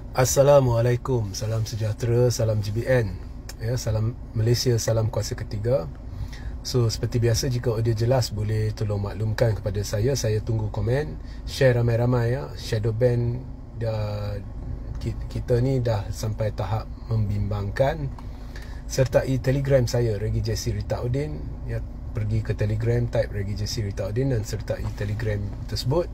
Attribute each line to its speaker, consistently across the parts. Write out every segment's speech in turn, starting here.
Speaker 1: Assalamualaikum, salam sejahtera, salam GBN, ya, salam Malaysia, salam kuasa ketiga. So seperti biasa, jika audio jelas boleh tolong maklumkan kepada saya tunggu komen, share ramai-ramai ya. Shadow ban dah, kita ni dah sampai tahap membimbangkan. Sertai Telegram saya Regi Jesse Ritaudin ya, pergi ke Telegram, type Regi Jesse Ritaudin dan sertai Telegram tersebut.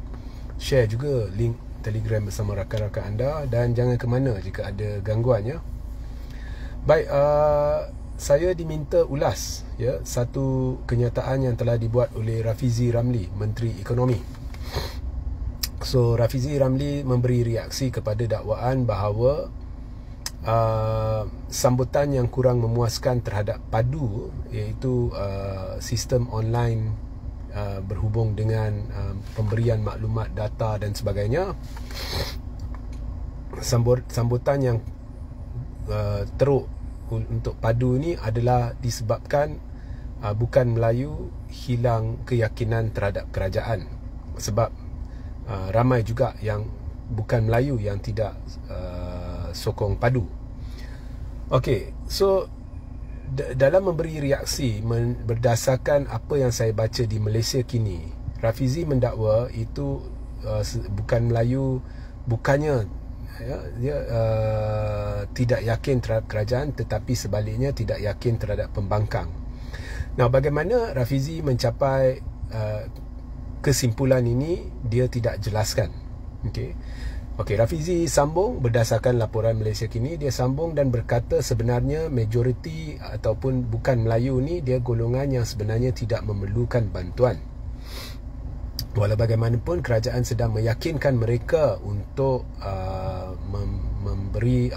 Speaker 1: Share juga link Telegram bersama rakan-rakan anda dan jangan ke mana jika ada gangguan ya. Baik, saya diminta ulas ya satu kenyataan yang telah dibuat oleh Rafizi Ramli, Menteri Ekonomi. So Rafizi Ramli memberi reaksi kepada dakwaan bahawa sambutan yang kurang memuaskan terhadap PADU, iaitu sistem online berhubung dengan pemberian maklumat data dan sebagainya. Sambutan yang teruk untuk PADU ni adalah disebabkan bukan Melayu hilang keyakinan terhadap kerajaan. Sebab ramai juga yang bukan Melayu yang tidak sokong PADU. Okey, so dalam memberi reaksi berdasarkan apa yang saya baca di Malaysia kini, Rafizi mendakwa itu bukan Melayu, bukannya ya, dia tidak yakin terhadap kerajaan, tetapi sebaliknya tidak yakin terhadap pembangkang. Nah, bagaimana Rafizi mencapai kesimpulan ini, dia tidak jelaskan. Okey, Rafizi sambung berdasarkan laporan Malaysia kini. Dia sambung dan berkata sebenarnya majoriti ataupun bukan Melayu ni dia golongan yang sebenarnya tidak memerlukan bantuan. Walau bagaimanapun kerajaan sedang meyakinkan mereka untuk memberi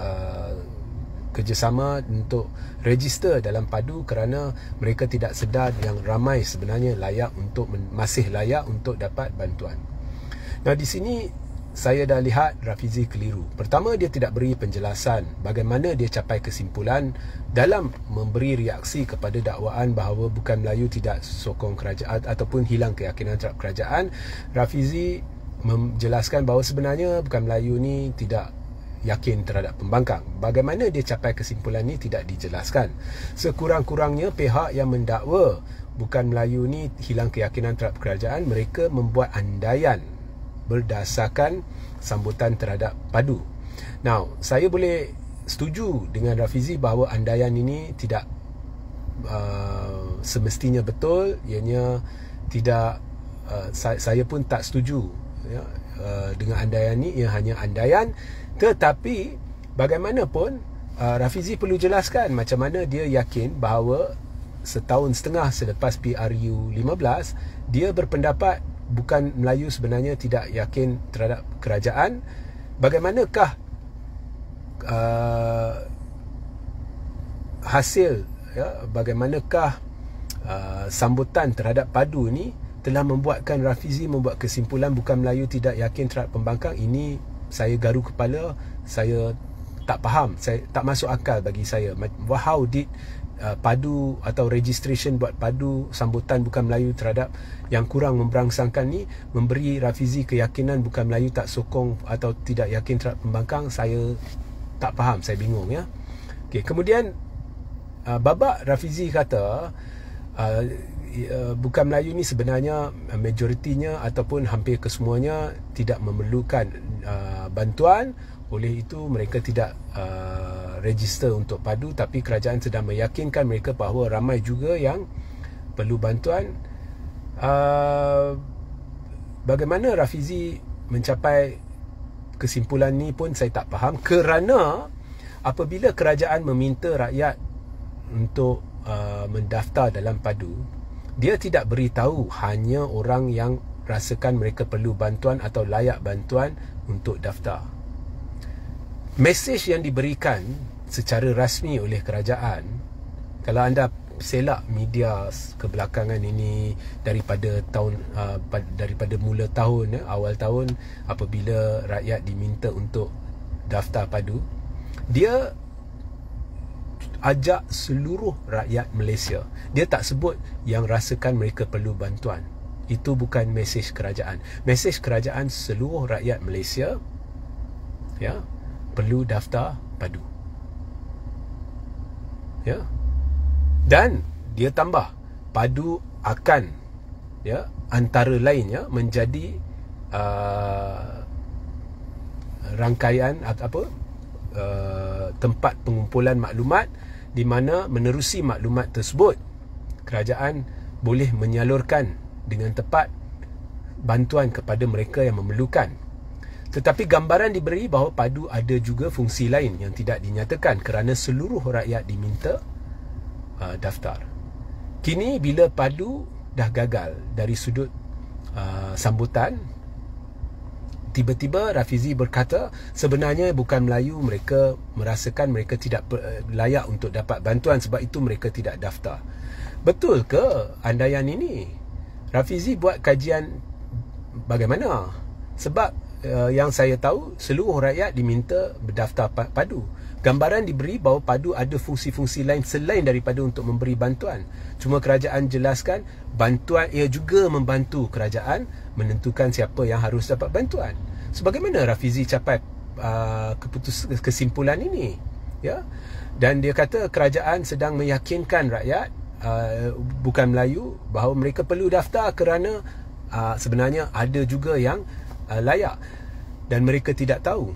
Speaker 1: kerjasama untuk register dalam PADU kerana mereka tidak sedar yang ramai sebenarnya masih layak untuk dapat bantuan. Nah, di sini saya dah lihat Rafizi keliru. Pertama, dia tidak beri penjelasan bagaimana dia capai kesimpulan dalam memberi reaksi kepada dakwaan bahawa bukan Melayu tidak sokong kerajaan ataupun hilang keyakinan terhadap kerajaan. Rafizi menjelaskan bahawa sebenarnya bukan Melayu ni tidak yakin terhadap pembangkang. Bagaimana dia capai kesimpulan ni tidak dijelaskan. Sekurang-kurangnya pihak yang mendakwa bukan Melayu ni hilang keyakinan terhadap kerajaan, mereka membuat andaian berdasarkan sambutan terhadap PADU. Now, saya boleh setuju dengan Rafizi bahawa andaian ini tidak semestinya betul. Ianya tidak, saya pun tak setuju ya, dengan andaian ini. Ia hanya andaian. Tetapi bagaimanapun, Rafizi perlu jelaskan macam mana dia yakin bahawa setahun setengah selepas PRU 15, dia berpendapat bukan Melayu sebenarnya tidak yakin terhadap kerajaan. Bagaimanakah hasil ya, bagaimanakah sambutan terhadap PADU ni telah membuatkan Rafizi membuat kesimpulan bukan Melayu tidak yakin terhadap pembangkang. Ini saya garu kepala, saya tak faham, saya tak masuk akal bagi saya. How did PADU atau registration buat PADU sambutan bukan Melayu terhadap yang kurang memberangsangkan ni memberi Rafizi keyakinan bukan Melayu tak sokong atau tidak yakin terhadap pembangkang? Saya tak faham, saya bingung ya. Okey, kemudian babak Rafizi kata bukan Melayu ni sebenarnya majoritinya ataupun hampir kesemuanya tidak memerlukan bantuan. Oleh itu mereka tidak register untuk PADU, tapi kerajaan sedang meyakinkan mereka bahawa ramai juga yang perlu bantuan. Bagaimana Rafizi mencapai kesimpulan ni pun saya tak faham, kerana apabila kerajaan meminta rakyat untuk mendaftar dalam PADU, dia tidak beritahu hanya orang yang rasakan mereka perlu bantuan atau layak bantuan untuk daftar. Mesej yang diberikan secara rasmi oleh kerajaan, kalau anda selak media kebelakangan ini daripada mula tahun, awal tahun, apabila rakyat diminta untuk daftar PADU, dia ajak seluruh rakyat Malaysia. Dia tak sebut yang rasakan mereka perlu bantuan. Itu bukan mesej kerajaan. Mesej kerajaan seluruh rakyat Malaysia, ya, perlu daftar padu. Ya. Dan dia tambah, padu akan antara lainnya menjadi rangkaian tempat pengumpulan maklumat, di mana menerusi maklumat tersebut kerajaan boleh menyalurkan dengan tepat bantuan kepada mereka yang memerlukan. Tetapi gambaran diberi bahawa padu ada juga fungsi lain yang tidak dinyatakan kerana seluruh rakyat diminta daftar. Kini bila padu dah gagal dari sudut sambutan, tiba-tiba Rafizi berkata sebenarnya bukan Melayu mereka merasakan mereka tidak layak untuk dapat bantuan, sebab itu mereka tidak daftar. Betul ke andaian ini? Rafizi buat kajian bagaimana? Sebab yang saya tahu seluruh rakyat diminta berdaftar padu. Gambaran diberi bahawa padu ada fungsi-fungsi lain selain daripada untuk memberi bantuan. Cuma kerajaan jelaskan bantuan ia juga membantu kerajaan menentukan siapa yang harus dapat bantuan. Sebagaimana Rafizi capai kesimpulan ini, ya. Dan dia kata kerajaan sedang meyakinkan rakyat bukan Melayu bahawa mereka perlu daftar kerana sebenarnya ada juga yang layak dan mereka tidak tahu.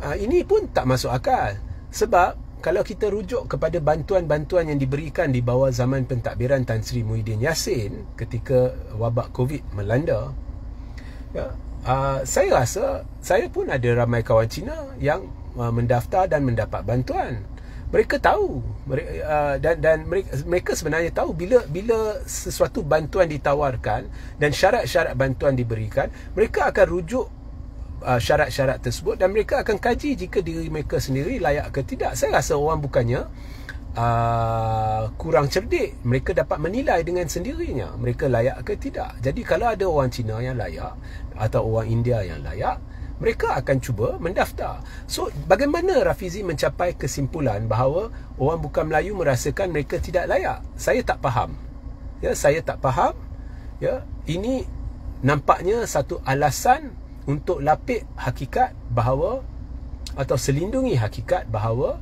Speaker 1: Ini pun tak masuk akal, sebab kalau kita rujuk kepada bantuan-bantuan yang diberikan di bawah zaman pentadbiran Tan Sri Muhyiddin Yassin ketika wabak Covid melanda, saya rasa saya pun ada ramai kawan Cina yang mendaftar dan mendapat bantuan. Mereka tahu dan mereka sebenarnya tahu bila sesuatu bantuan ditawarkan dan syarat-syarat bantuan diberikan, mereka akan rujuk syarat-syarat tersebut dan mereka akan kaji jika diri mereka sendiri layak ke tidak. Saya rasa orang bukannya kurang cerdik, mereka dapat menilai dengan sendirinya mereka layak ke tidak. Jadi kalau ada orang Cina yang layak atau orang India yang layak, mereka akan cuba mendaftar. So, bagaimana Rafizi mencapai kesimpulan bahawa orang bukan Melayu merasakan mereka tidak layak? Saya tak faham. Saya tak faham. Ini nampaknya satu alasan untuk lapik hakikat bahawa, atau selindungi hakikat bahawa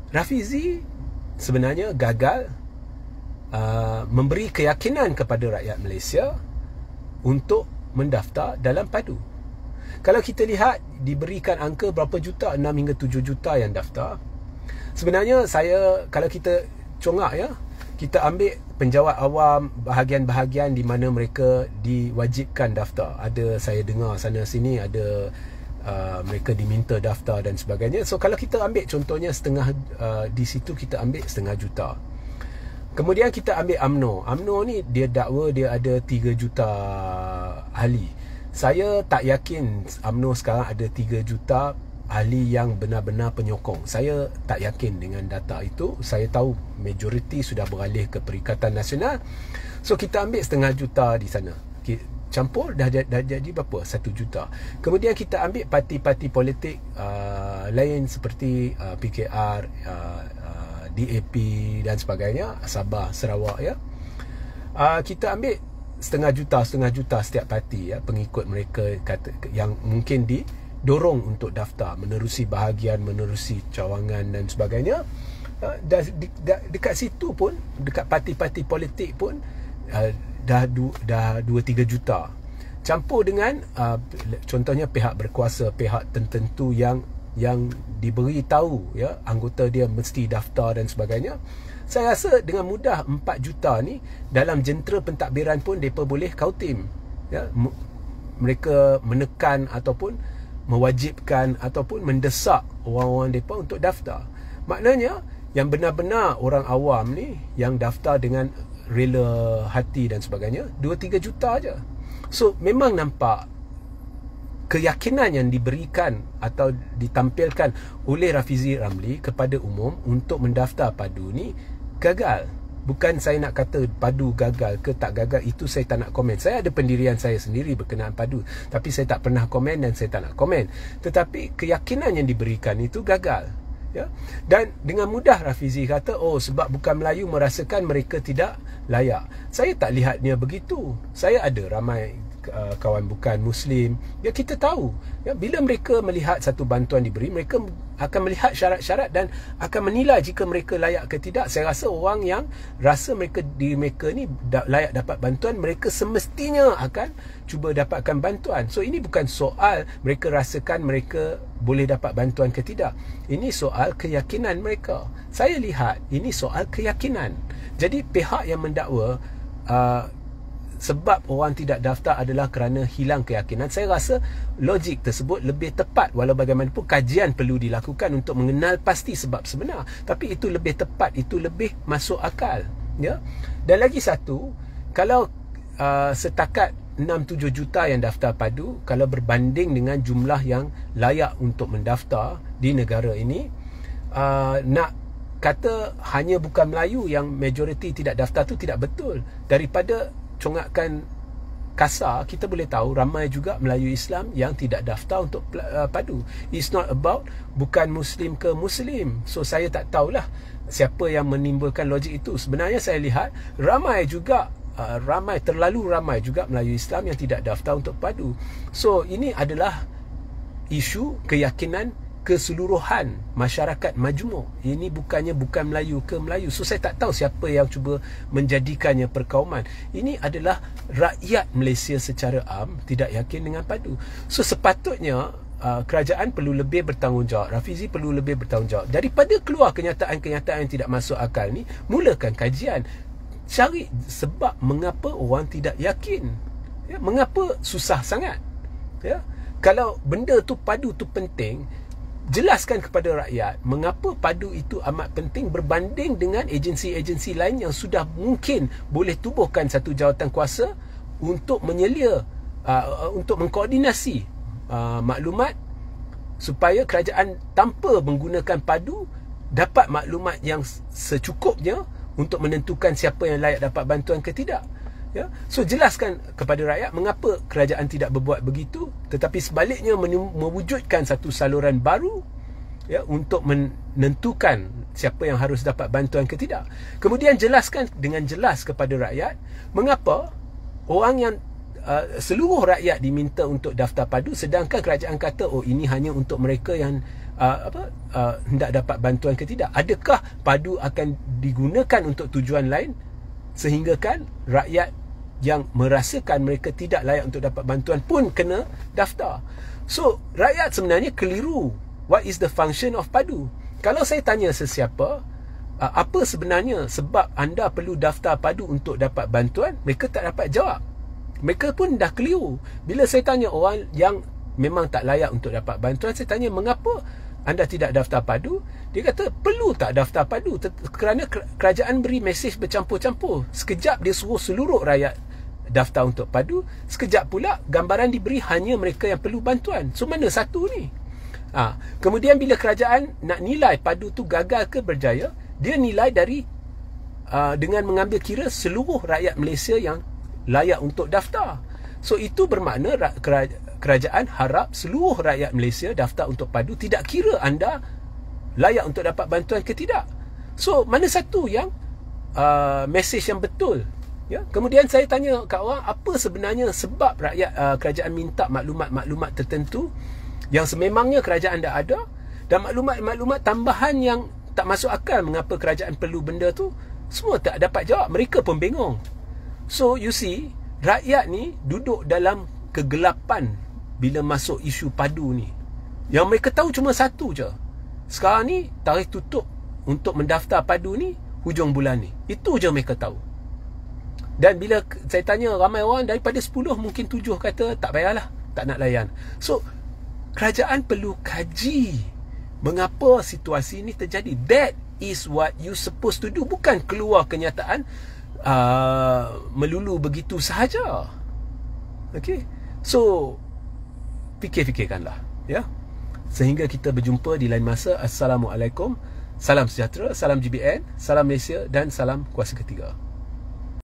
Speaker 1: Rafizi sebenarnya gagal memberi keyakinan kepada rakyat Malaysia untuk mendaftar dalam padu. Kalau kita lihat diberikan angka berapa juta, 6 hingga 7 juta yang daftar. Sebenarnya kalau kita congak, kita ambil penjawat awam, bahagian-bahagian di mana mereka diwajibkan daftar. Ada, saya dengar sana sini ada mereka diminta daftar dan sebagainya. So kalau kita ambil contohnya setengah, di situ kita ambil setengah juta. Kemudian kita ambil UMNO. UMNO ni dia dakwa dia ada 3 juta ahli. Saya tak yakin UMNO sekarang ada 3 juta ahli yang benar-benar penyokong. Saya tak yakin dengan data itu. Saya tahu majoriti sudah beralih ke Perikatan Nasional. So kita ambil setengah juta di sana, campur dah jadi berapa? 1 juta. Kemudian kita ambil parti-parti politik lain seperti PKR, DAP dan sebagainya, Sabah, Sarawak, kita ambil setengah juta setiap parti, pengikut mereka yang mungkin didorong untuk daftar, menerusi bahagian, menerusi cawangan dan sebagainya. Dekat situ pun, dekat parti-parti politik pun dah 2-3 juta. Campur dengan contohnya pihak berkuasa, pihak tertentu yang diberi tahu anggota dia mesti daftar dan sebagainya. Saya rasa dengan mudah 4 juta ni dalam jentera pentadbiran pun mereka boleh kautim. Mereka menekan ataupun mewajibkan ataupun mendesak orang-orang mereka untuk daftar. Maknanya yang benar-benar orang awam ni yang daftar dengan rela hati dan sebagainya 2-3 juta aja. So memang nampak keyakinan yang diberikan atau ditampilkan oleh Rafizi Ramli kepada umum untuk mendaftar padu ni gagal. Bukan saya nak kata padu gagal ke tak gagal, itu saya tak nak komen. Saya ada pendirian saya sendiri berkenaan padu, tapi saya tak pernah komen dan saya tak nak komen. Tetapi keyakinan yang diberikan itu gagal. Dan dengan mudah Rafizi kata, oh sebab bukan Melayu merasakan mereka tidak layak. Saya tak lihatnya begitu. Saya ada ramai kawan bukan Muslim, ya kita tahu, ya bila mereka melihat satu bantuan diberi, mereka akan melihat syarat-syarat dan akan menilai jika mereka layak ke tidak. Saya rasa orang yang rasa diri mereka ni layak dapat bantuan, mereka semestinya akan cuba dapatkan bantuan. So ini bukan soal mereka rasakan mereka boleh dapat bantuan ke tidak. Ini soal keyakinan mereka. Saya lihat ini soal keyakinan. Jadi pihak yang mendakwa sebab orang tidak daftar adalah kerana hilang keyakinan, saya rasa logik tersebut lebih tepat. Walau bagaimanapun kajian perlu dilakukan untuk mengenal pasti sebab sebenar, tapi itu lebih tepat, itu lebih masuk akal, ya. Dan lagi satu, kalau setakat 6-7 juta yang daftar padu, kalau berbanding dengan jumlah yang layak untuk mendaftar di negara ini, nak kata hanya bukan Melayu yang majoriti tidak daftar tu tidak betul. Daripada congakan kasar, kita boleh tahu ramai juga Melayu Islam yang tidak daftar untuk padu. It's not about bukan Muslim ke Muslim. So saya tak tahulah siapa yang menimbulkan logik itu. Sebenarnya saya lihat ramai juga, terlalu ramai juga Melayu Islam yang tidak daftar untuk padu. So ini adalah isu keyakinan keseluruhan masyarakat majmuk. Ini bukan Melayu ke Melayu. So saya tak tahu siapa yang cuba menjadikannya perkauman. Ini adalah rakyat Malaysia secara am tidak yakin dengan padu. So sepatutnya kerajaan perlu lebih bertanggungjawab, Rafizi perlu lebih bertanggungjawab. Daripada keluar kenyataan-kenyataan yang tidak masuk akal ni, mulakan kajian, cari sebab mengapa orang tidak yakin, ya, mengapa susah sangat, ya. Kalau benda tu padu tu penting, jelaskan kepada rakyat mengapa padu itu amat penting berbanding dengan agensi-agensi lain yang sudah mungkin boleh tubuhkan satu jawatan kuasa untuk menyelia, untuk mengkoordinasi maklumat supaya kerajaan tanpa menggunakan padu dapat maklumat yang secukupnya untuk menentukan siapa yang layak dapat bantuan ke tidak. Ya, so jelaskan kepada rakyat mengapa kerajaan tidak berbuat begitu, tetapi sebaliknya mewujudkan satu saluran baru, ya, untuk menentukan siapa yang harus dapat bantuan ke tidak. Kemudian jelaskan dengan jelas kepada rakyat mengapa orang yang seluruh rakyat diminta untuk daftar padu, sedangkan kerajaan kata oh ini hanya untuk mereka yang hendak dapat bantuan ke tidak. Adakah padu akan digunakan untuk tujuan lain sehinggakan rakyat yang merasakan mereka tidak layak untuk dapat bantuan pun kena daftar? So rakyat sebenarnya keliru. What is the function of padu? Kalau saya tanya sesiapa, apa sebenarnya sebab anda perlu daftar padu untuk dapat bantuan, mereka tak dapat jawab. Mereka pun dah keliru. Bila saya tanya orang yang memang tak layak untuk dapat bantuan, saya tanya mengapa anda tidak daftar padu, dia kata perlu tak daftar padu kerana kerajaan beri mesej bercampur-campur. Sekejap dia suruh seluruh rakyat daftar untuk padu, sekejap pula gambaran diberi hanya mereka yang perlu bantuan. So mana satu ni? Kemudian bila kerajaan nak nilai padu tu gagal ke berjaya, dia nilai dari dengan mengambil kira seluruh rakyat Malaysia yang layak untuk daftar. So itu bermakna kerajaan harap seluruh rakyat Malaysia daftar untuk padu, tidak kira anda layak untuk dapat bantuan ke tidak. So mana satu yang mesej yang betul, ya? Kemudian saya tanya kat orang, apa sebenarnya sebab rakyat kerajaan minta maklumat-maklumat tertentu yang sememangnya kerajaan dah ada, dan maklumat-maklumat tambahan yang tak masuk akal mengapa kerajaan perlu benda tu, semua tak dapat jawab. Mereka pun bingung. So you see, rakyat ni duduk dalam kegelapan bila masuk isu padu ni. Yang mereka tahu cuma satu je, sekarang ni tarikh tutup untuk mendaftar padu ni hujung bulan ni. Itu je mereka tahu. Dan bila saya tanya ramai orang, daripada 10 mungkin 7 kata tak payahlah, tak nak layan. So kerajaan perlu kaji mengapa situasi ini terjadi. That is what you supposed to do. Bukan keluar kenyataan melulu begitu sahaja. Okay, so fikir-fikirkanlah, ya. Sehingga kita berjumpa di lain masa. Assalamualaikum. Salam sejahtera, salam GBN, salam Malaysia dan salam kuasa ketiga.